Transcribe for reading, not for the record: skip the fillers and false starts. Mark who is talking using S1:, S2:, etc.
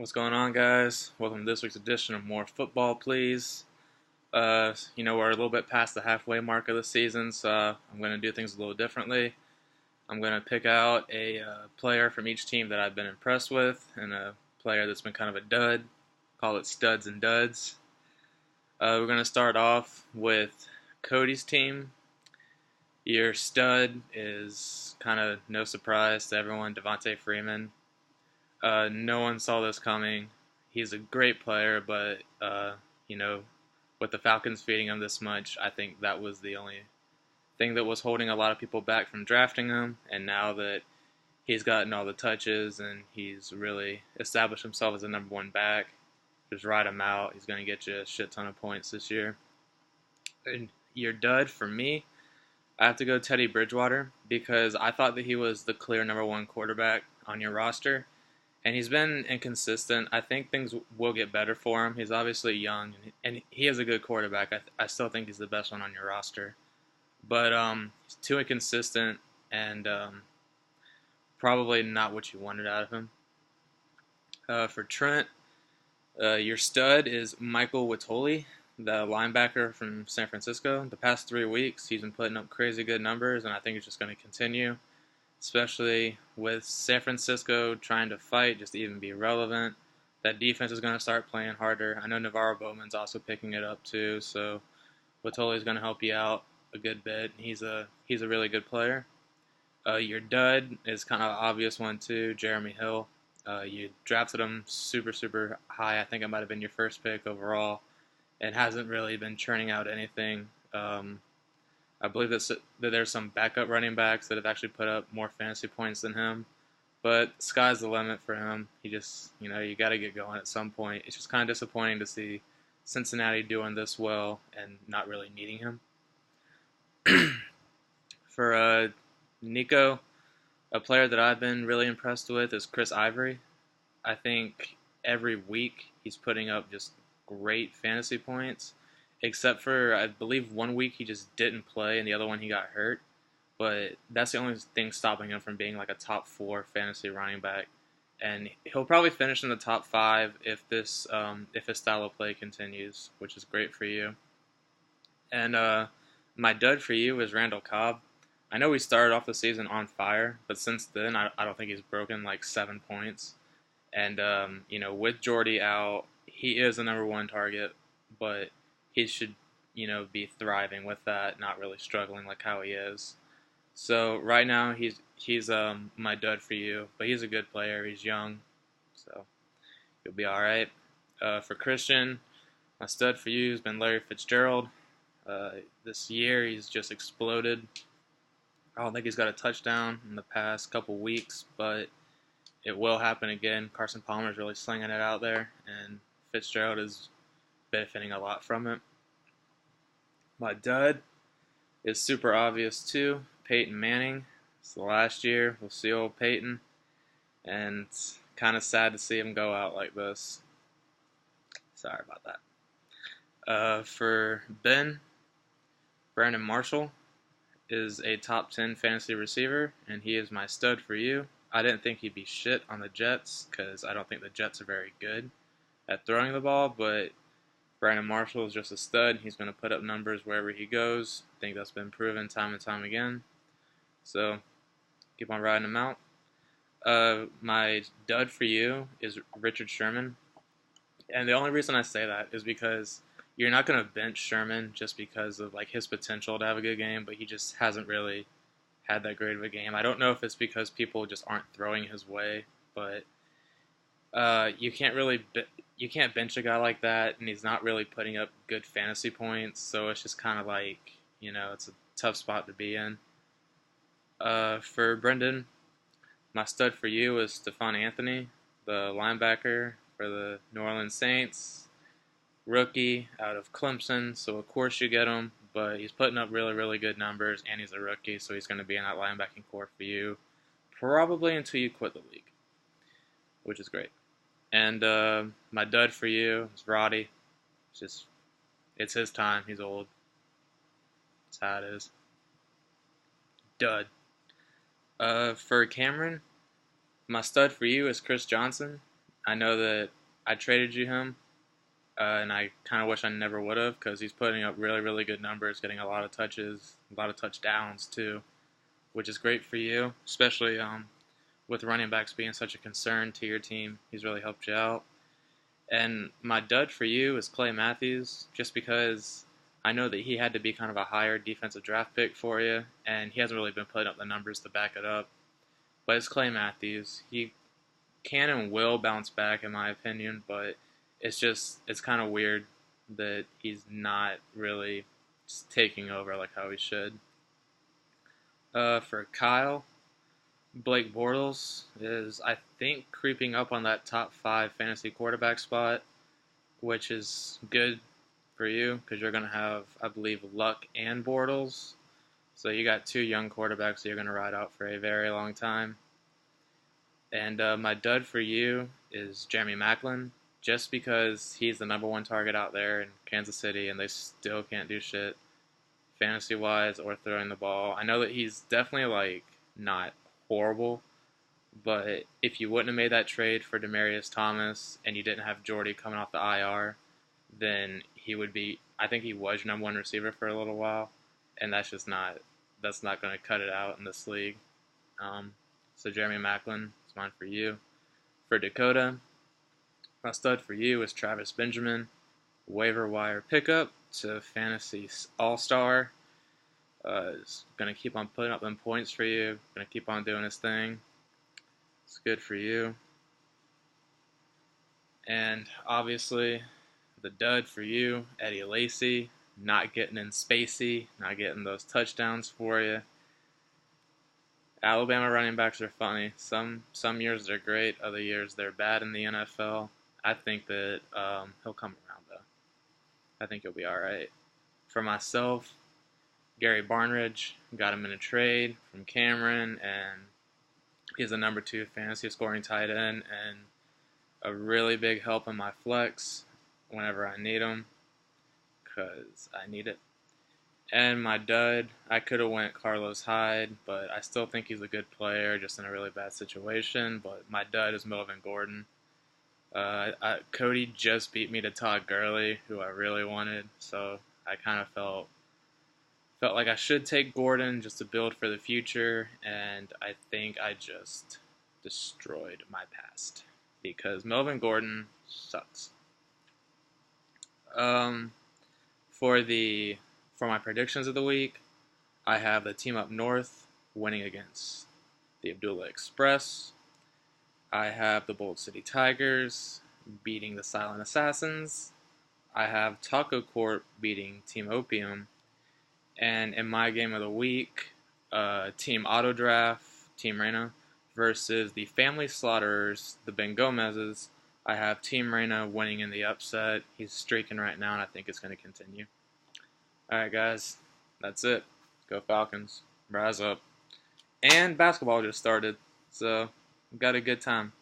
S1: What's going on, guys? Welcome to this week's edition of More Football, Please. We're a little bit past the halfway mark of the season, so I'm going to do things a little differently. I'm going to pick out a player from each team that I've been impressed with, and a player that's been kind of a dud. Call it studs and duds. We're going to start off with Cody's team. Your stud is kind of no surprise to everyone, Devontae Freeman. No one saw this coming. He's a great player, but with the Falcons feeding him this much, I think that was the only thing that was holding a lot of people back from drafting him. And now that he's gotten all the touches and he's really established himself as a number one back, just ride him out. He's going to get you a shit ton of points this year. And your dud for me, I have to go Teddy Bridgewater because I thought that he was the clear number one quarterback on your roster. And he's been inconsistent. I think things will get better for him. He's obviously young, and he is a good quarterback. I still think he's the best one on your roster. But he's too inconsistent and probably not what you wanted out of him. For Trent, your stud is Michael Witoli, the linebacker from San Francisco. The past 3 weeks, he's been putting up crazy good numbers, and I think it's just going to continue, especially with San Francisco trying to fight just to even be relevant. That defense is going to start playing harder. I know Navarro Bowman's also picking it up too, so Watoli's going to help you out a good bit. He's a really good player. Your dud is kind of an obvious one too, Jeremy Hill. You drafted him super, super high. I think it might have been your first pick overall, and hasn't really been churning out anything. I believe that there's some backup running backs that have actually put up more fantasy points than him. But sky's the limit for him. He just, you got to get going at some point. It's just kind of disappointing to see Cincinnati doing this well and not really needing him. For Nico, a player that I've been really impressed with is Chris Ivory. I think every week he's putting up just great fantasy points. Except for, I believe, 1 week he just didn't play, and the other one he got hurt. But that's the only thing stopping him from being like a top 4 fantasy running back. And he'll probably finish in the top 5 if his style of play continues, which is great for you. And my dud for you is Randall Cobb. I know we started off the season on fire, but since then I don't think he's broken like 7 points. And with Jordy out, he is the number one target, but he should, be thriving with that, not really struggling like how he is. So right now he's my dud for you, but he's a good player. He's young, so he'll be all right. For Christian, my stud for you has been Larry Fitzgerald. This year he's just exploded. I don't think he's got a touchdown in the past couple weeks, but it will happen again. Carson Palmer's really slinging it out there, and Fitzgerald is benefiting a lot from it. My dud is super obvious too. Peyton Manning. It's the last year. We'll see old Peyton. And it's kind of sad to see him go out like this. Sorry about that. For Ben, Brandon Marshall is a top 10 fantasy receiver, and he is my stud for you. I didn't think he'd be shit on the Jets because I don't think the Jets are very good at throwing the ball, but Brandon Marshall is just a stud. He's going to put up numbers wherever he goes. I think that's been proven time and time again. So keep on riding him out. My dud for you is Richard Sherman. And the only reason I say that is because you're not going to bench Sherman just because of like his potential to have a good game, but he just hasn't really had that great of a game. I don't know if it's because people just aren't throwing his way, but you can't bench a guy like that, and he's not really putting up good fantasy points, so it's just kind of like, it's a tough spot to be in. For Brendan, my stud for you is Stephon Anthony, the linebacker for the New Orleans Saints. Rookie out of Clemson, so of course you get him, but he's putting up really, really good numbers, and he's a rookie, so he's going to be in that linebacking core for you probably until you quit the league, which is great. And my dud for you is Roddy. It's his time. He's old. That's how it is. Dud. For Cameron, my stud for you is Chris Johnson. I know that I traded you him, and I kind of wish I never would have because he's putting up really, really good numbers, getting a lot of touches, a lot of touchdowns too, which is great for you, especially with running backs being such a concern to your team. He's really helped you out. And my dud for you is Clay Matthews, just because I know that he had to be kind of a higher defensive draft pick for you, and he hasn't really been putting up the numbers to back it up. But it's Clay Matthews. He can and will bounce back, in my opinion, but it's kind of weird that he's not really just taking over like how he should. For Kyle, Blake Bortles is, I think, creeping up on that top 5 fantasy quarterback spot, which is good for you because you're going to have, I believe, Luck and Bortles. So you got 2 young quarterbacks that you're going to ride out for a very long time. And my dud for you is Jeremy Maclin, just because he's the number 1 target out there in Kansas City, and they still can't do shit fantasy wise or throwing the ball. I know that he's definitely like not horrible, but if you wouldn't have made that trade for Demaryius Thomas and you didn't have Jordy coming off the IR, then he would be. I think he was your number 1 receiver for a little while, and that's not going to cut it out in this league. So Jeremy Maclin is mine for you. For Dakota, my stud for you is Travis Benjamin, waiver wire pickup to fantasy all-star. Is going to keep on putting up them points for you. Going to keep on doing his thing. It's good for you. And obviously, the dud for you, Eddie Lacy, not getting in spacey, not getting those touchdowns for you. Alabama running backs are funny. Some years they're great, other years they're bad in the NFL. I think that he'll come around though. I think he'll be all right. For myself, Gary Barnidge, got him in a trade from Cameron, and he's a number 2 fantasy scoring tight end and a really big help in my flex whenever I need him because I need it. And my dud, I could have went Carlos Hyde, but I still think he's a good player, just in a really bad situation. But my dud is Melvin Gordon. Cody just beat me to Todd Gurley, who I really wanted, so I kind of felt like I should take Gordon just to build for the future, and I think I just destroyed my past because Melvin Gordon sucks. For my predictions of the week, I have the team up north winning against the Abdullah Express. I have the Bold City Tigers beating the Silent Assassins. I have Taco Corp beating Team Opium. And in my game of the week, Team Auto Draft, Team Reyna, versus the Family Slaughterers, the Ben Gomez's. I have Team Reyna winning in the upset. He's streaking right now, and I think it's going to continue. Alright, guys. That's it. Go Falcons. Rise up. And basketball just started, so got a good time.